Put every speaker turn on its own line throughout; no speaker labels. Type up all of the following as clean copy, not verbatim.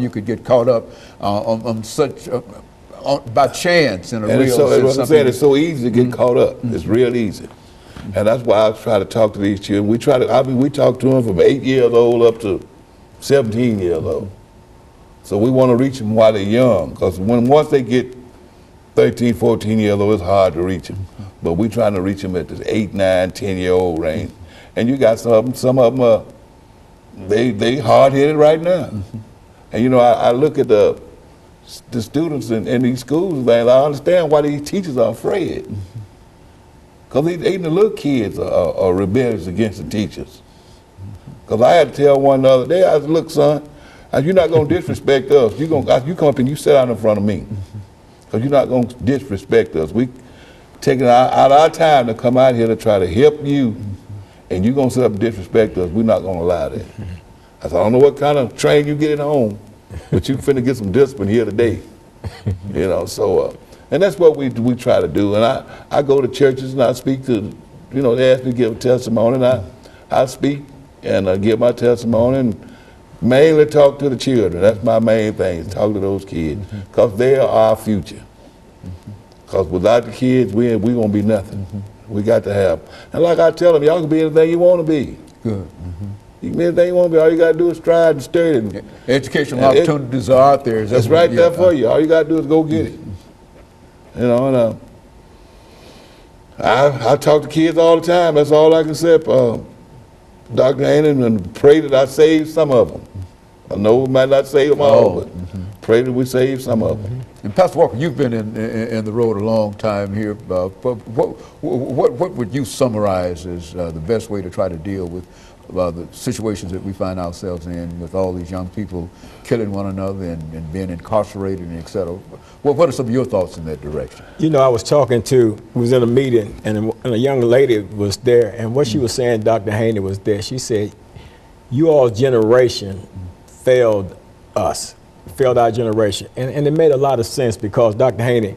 you could get caught up on such by chance in a
and
real.
What I'm saying, it's so easy to get caught up. It's real easy, and that's why I try to talk to these children. We try to. We talk to them from 8 years old up to 17 years old. So we want to reach them while they're young, because once they get 13, 14 years old, it's hard to reach them. But we're trying to reach them at this 8, 9, 10-year-old range. And you got some of them, they hard-headed right now. And you know, I look at the students in these schools, man, I understand why these teachers are afraid. Because even the little kids are rebellious against the teachers. Because I had to tell one the other day, I said, look, son, you're not going to disrespect us. You come up and you sit down in front of me. Because you're not going to disrespect us. We taking out our time to come out here to try to help you, and you're going to sit up and disrespect us. We're not going to allow that. I said, I don't know what kind of training you get at home, but you finna get some discipline here today. You know, so, and that's what we try to do. And I go to churches and I speak to, you know, they ask me to give a testimony, and I speak and give my testimony, and mainly talk to the children. That's my main thing, is talk to those kids, because they are our future. Because without the kids, we gonna be nothing. We got to have. And like I tell them, y'all can be anything you want to be.
Good.
You can be anything you want to be. All you got to do is strive and study.
Educational opportunities are out there.
It's right there for you. All you got to do is go get it. You know, and I talk to kids all the time. That's all I can say. Dr. Hannon, and pray that I save some of them. I know we might not save them all, but pray that we save some of them.
And Pastor Walker, you've been in the road a long time here. What would you summarize as the best way to try to deal with the situations that we find ourselves in, with all these young people killing one another and being incarcerated and et cetera? What are some of your thoughts in that direction?
You know, I was was in a meeting, and a young lady was there, and what she was saying, Dr. Haney was there. She said, you all's generation failed us, failed our generation. And it made a lot of sense, because Dr. Haney,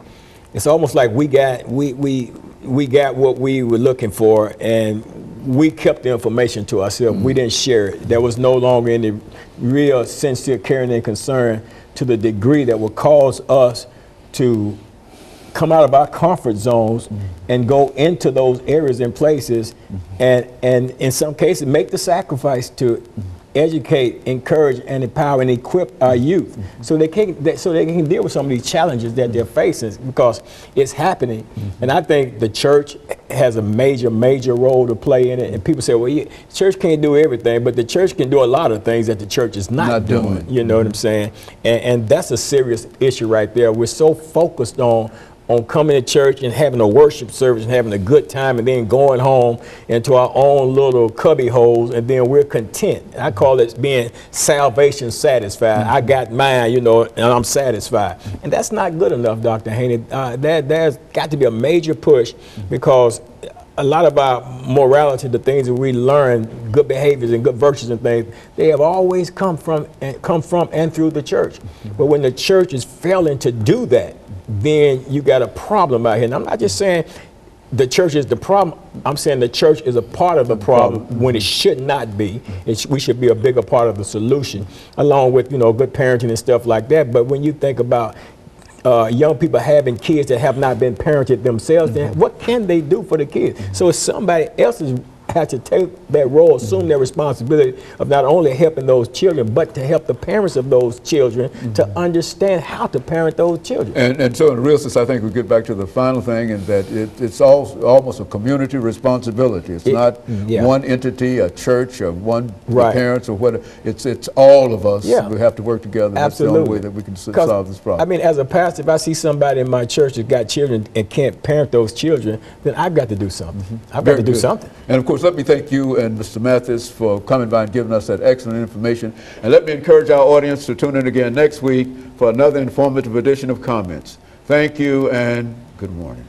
it's almost like we got what we were looking for, and we kept the information to ourselves. We didn't share it. There was no longer any real sincere caring and concern to the degree that would cause us to come out of our comfort zones and go into those areas and places, and in some cases make the sacrifice to educate, encourage, and empower and equip our youth so they can deal with some of these challenges that they're facing, because it's happening. And I think the church has a major role to play in it. And people say, well, yeah, church can't do everything, but the church can do a lot of things that the church is not doing. You know what I'm saying? And that's a serious issue right there. We're so focused on coming to church and having a worship service and having a good time, and then going home into our own little cubby holes, and then we're content. I call it being salvation satisfied. I got mine, you know, and I'm satisfied. And that's not good enough, Dr. Haney. There's got to be a major push, because a lot of our morality, the things that we learn, good behaviors and good virtues and things, they have always come from and through the church. But when the church is failing to do that, then you got a problem out here. And I'm not just saying the church is the problem. I'm saying the church is a part of the problem when it should not be. We should be a bigger part of the solution, along with, you know, good parenting and stuff like that. But when you think about young people having kids that have not been parented themselves, then what can they do for the kids? So if somebody else has to take that role, assume their responsibility of not only helping those children, but to help the parents of those children to understand how to parent those children.
And so in real sense, I think we get back to the final thing, and that it's almost a community responsibility. It's not one entity, a church, or one parents, or whatever. It's all of us. We have to work together. That's the only way that we can solve this problem.
I mean, as a pastor, if I see somebody in my church that got children and can't parent those children, then I've got to do something. I've got to do something.
And of course, let me thank you and Mr. Mathis for coming by and giving us that excellent information. And let me encourage our audience to tune in again next week for another informative edition of Comments. Thank you and good morning.